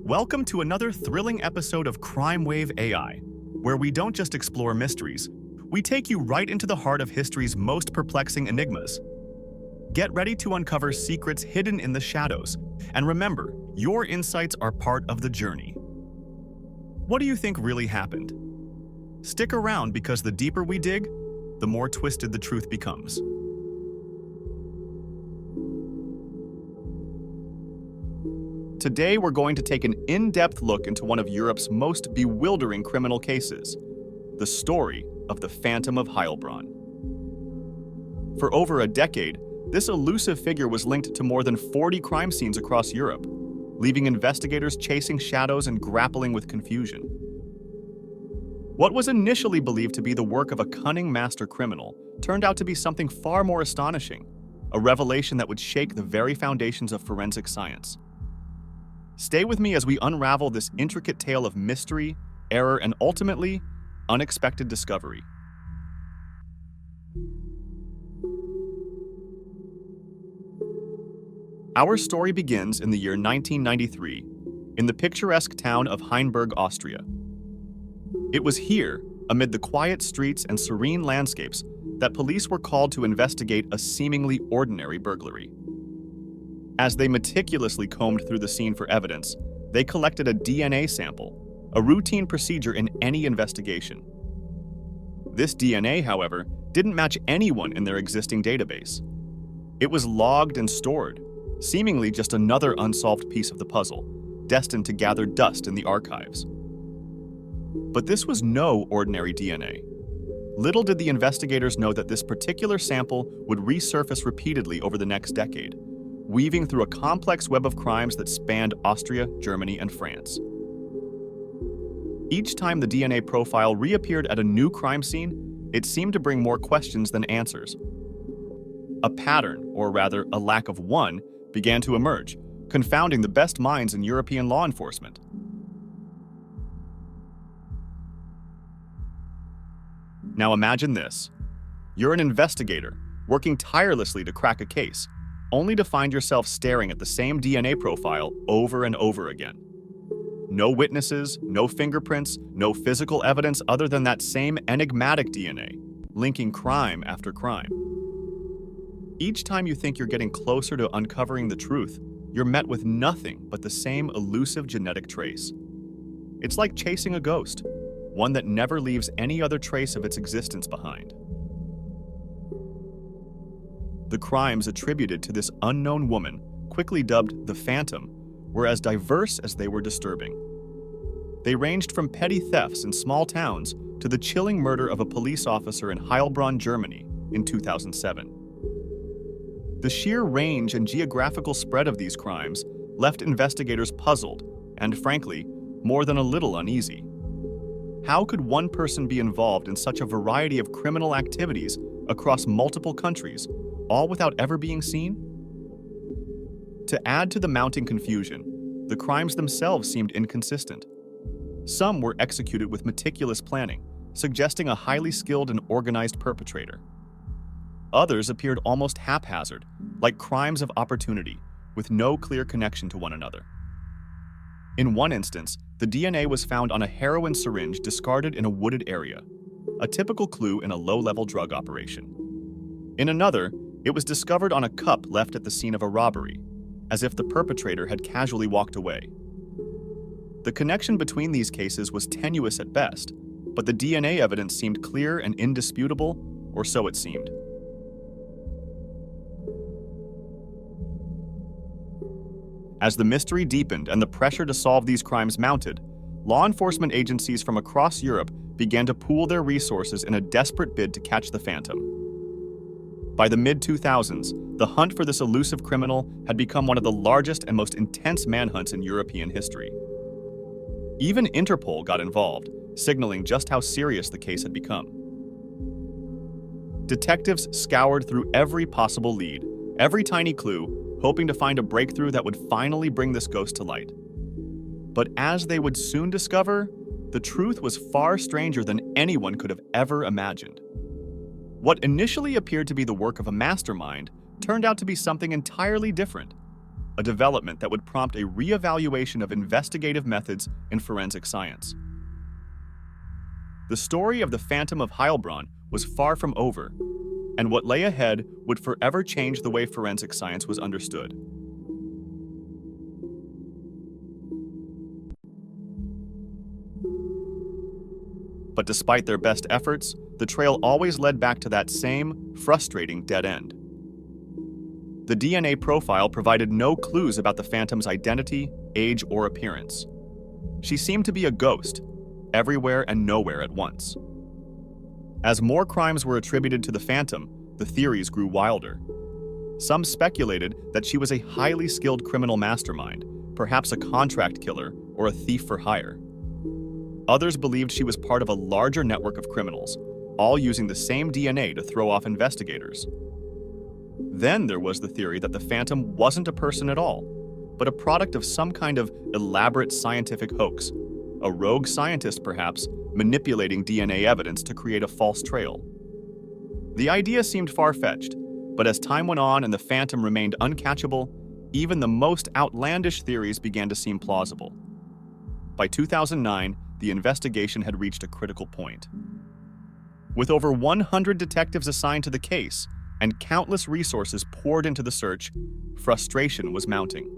Welcome to another thrilling episode of CrimeWave AI, where we don't just explore mysteries, we take you right into the heart of history's most perplexing enigmas. Get ready to uncover secrets hidden in the shadows, and remember, your insights are part of the journey. What do you think really happened? Stick around because the deeper we dig, the more twisted the truth becomes. Today, we're going to take an in-depth look into one of Europe's most bewildering criminal cases, the story of the Phantom of Heilbronn. For over a decade, this elusive figure was linked to more than 40 crime scenes across Europe, leaving investigators chasing shadows and grappling with confusion. What was initially believed to be the work of a cunning master criminal turned out to be something far more astonishing, a revelation that would shake the very foundations of forensic science. Stay with me as we unravel this intricate tale of mystery, error, and ultimately, unexpected discovery. Our story begins in the year 1993, in the picturesque town of Hainburg, Austria. It was here, amid the quiet streets and serene landscapes, that police were called to investigate a seemingly ordinary burglary. As they meticulously combed through the scene for evidence, they collected a DNA sample, a routine procedure in any investigation. This DNA, however, didn't match anyone in their existing database. It was logged and stored, seemingly just another unsolved piece of the puzzle, destined to gather dust in the archives. But this was no ordinary DNA. Little did the investigators know that this particular sample would resurface repeatedly over the next decade, weaving through a complex web of crimes that spanned Austria, Germany, and France. Each time the DNA profile reappeared at a new crime scene, it seemed to bring more questions than answers. A pattern, or rather a lack of one, began to emerge, confounding the best minds in European law enforcement. Now imagine this. You're an investigator, working tirelessly to crack a case, only to find yourself staring at the same DNA profile over and over again. No witnesses, no fingerprints, no physical evidence other than that same enigmatic DNA, linking crime after crime. Each time you think you're getting closer to uncovering the truth, you're met with nothing but the same elusive genetic trace. It's like chasing a ghost, one that never leaves any other trace of its existence behind. The crimes attributed to this unknown woman, quickly dubbed the Phantom, were as diverse as they were disturbing. They ranged from petty thefts in small towns to the chilling murder of a police officer in Heilbronn, Germany in 2007. The sheer range and geographical spread of these crimes left investigators puzzled and, frankly, more than a little uneasy. How could one person be involved in such a variety of criminal activities across multiple countries, all without ever being seen? To add to the mounting confusion, the crimes themselves seemed inconsistent. Some were executed with meticulous planning, suggesting a highly skilled and organized perpetrator. Others appeared almost haphazard, like crimes of opportunity, with no clear connection to one another. In one instance, the DNA was found on a heroin syringe discarded in a wooded area, a typical clue in a low-level drug operation. In another, it was discovered on a cup left at the scene of a robbery, as if the perpetrator had casually walked away. The connection between these cases was tenuous at best, but the DNA evidence seemed clear and indisputable, or so it seemed. As the mystery deepened and the pressure to solve these crimes mounted, law enforcement agencies from across Europe began to pool their resources in a desperate bid to catch the Phantom. By the mid-2000s, the hunt for this elusive criminal had become one of the largest and most intense manhunts in European history. Even Interpol got involved, signaling just how serious the case had become. Detectives scoured through every possible lead, every tiny clue, hoping to find a breakthrough that would finally bring this ghost to light. But as they would soon discover, the truth was far stranger than anyone could have ever imagined. What initially appeared to be the work of a mastermind turned out to be something entirely different. a development that would prompt a reevaluation of investigative methods in forensic science. The story of the Phantom of Heilbronn was far from over, and what lay ahead would forever change the way forensic science was understood. But despite their best efforts, the trail always led back to that same, frustrating dead end. The DNA profile provided no clues about the Phantom's identity, age, or appearance. She seemed to be a ghost, everywhere and nowhere at once. As more crimes were attributed to the Phantom, the theories grew wilder. Some speculated that she was a highly skilled criminal mastermind, perhaps a contract killer or a thief for hire. Others believed she was part of a larger network of criminals, all using the same DNA to throw off investigators. Then there was the theory that the Phantom wasn't a person at all, but a product of some kind of elaborate scientific hoax, a rogue scientist perhaps manipulating DNA evidence to create a false trail. The idea seemed far-fetched, but as time went on and the Phantom remained uncatchable, even the most outlandish theories began to seem plausible. By 2009, the investigation had reached a critical point. With over 100 detectives assigned to the case and countless resources poured into the search, frustration was mounting.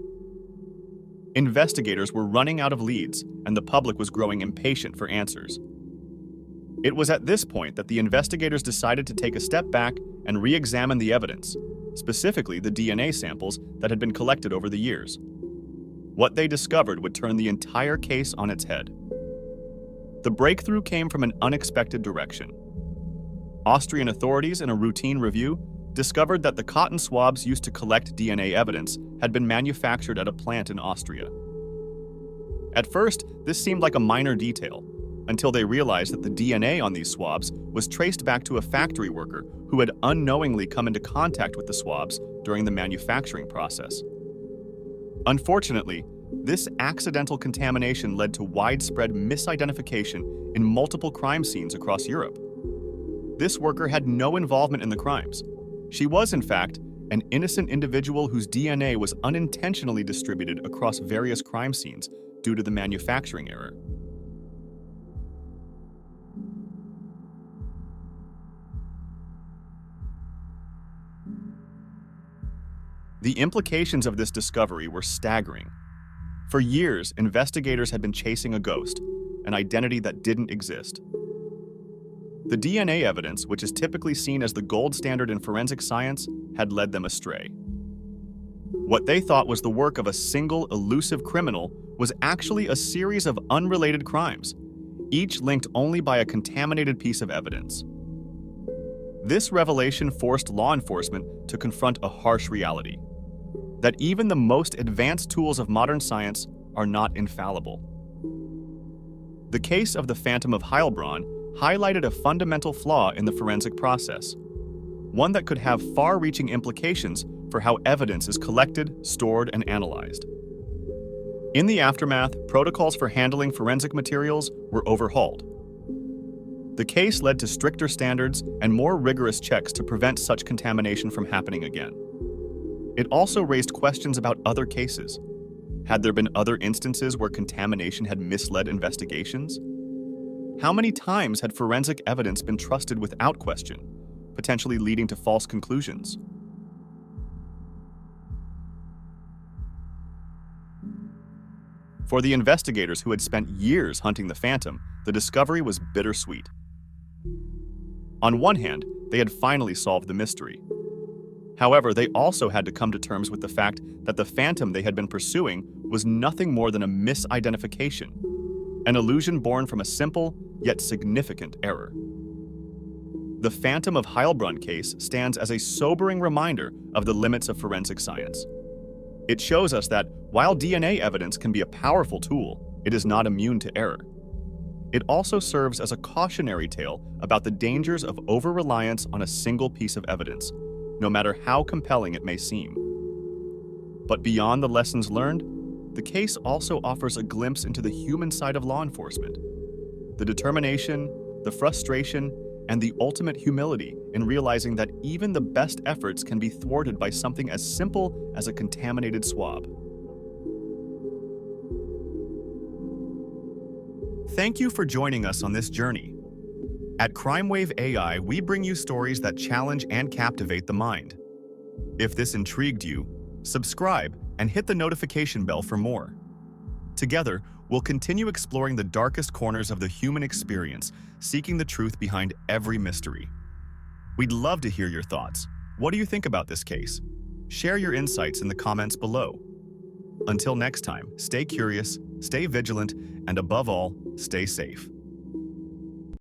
Investigators were running out of leads, and the public was growing impatient for answers. It was at this point that the investigators decided to take a step back and re-examine the evidence, specifically the DNA samples that had been collected over the years. What they discovered would turn the entire case on its head. The breakthrough came from an unexpected direction. Austrian authorities, in a routine review, discovered that the cotton swabs used to collect DNA evidence had been manufactured at a plant in Austria. At first, this seemed like a minor detail, until they realized that the DNA on these swabs was traced back to a factory worker who had unknowingly come into contact with the swabs during the manufacturing process. Unfortunately, this accidental contamination led to widespread misidentification in multiple crime scenes across Europe. This worker had no involvement in the crimes. She was, in fact, an innocent individual whose DNA was unintentionally distributed across various crime scenes due to the manufacturing error. The implications of this discovery were staggering. For years, investigators had been chasing a ghost, an identity that didn't exist. The DNA evidence, which is typically seen as the gold standard in forensic science, had led them astray. What they thought was the work of a single elusive criminal was actually a series of unrelated crimes, each linked only by a contaminated piece of evidence. This revelation forced law enforcement to confront a harsh reality: that even the most advanced tools of modern science are not infallible. The case of the Phantom of Heilbronn highlighted a fundamental flaw in the forensic process, one that could have far-reaching implications for how evidence is collected, stored, and analyzed. In the aftermath, protocols for handling forensic materials were overhauled. The case led to stricter standards and more rigorous checks to prevent such contamination from happening again. It also raised questions about other cases. Had there been other instances where contamination had misled investigations? How many times had forensic evidence been trusted without question, potentially leading to false conclusions? For the investigators who had spent years hunting the Phantom, the discovery was bittersweet. On one hand, they had finally solved the mystery. However, they also had to come to terms with the fact that the Phantom they had been pursuing was nothing more than a misidentification, an illusion born from a simple yet significant error. The Phantom of Heilbronn case stands as a sobering reminder of the limits of forensic science. It shows us that while DNA evidence can be a powerful tool, it is not immune to error. It also serves as a cautionary tale about the dangers of over-reliance on a single piece of evidence, no matter how compelling it may seem. But beyond the lessons learned, the case also offers a glimpse into the human side of law enforcement. The determination, the frustration, and the ultimate humility in realizing that even the best efforts can be thwarted by something as simple as a contaminated swab. Thank you for joining us on this journey. At CrimeWave AI, we bring you stories that challenge and captivate the mind. If this intrigued you, subscribe and hit the notification bell for more. Together, we'll continue exploring the darkest corners of the human experience, seeking the truth behind every mystery. We'd love to hear your thoughts. What do you think about this case? Share your insights in the comments below. Until next time, stay curious, stay vigilant, and above all, stay safe.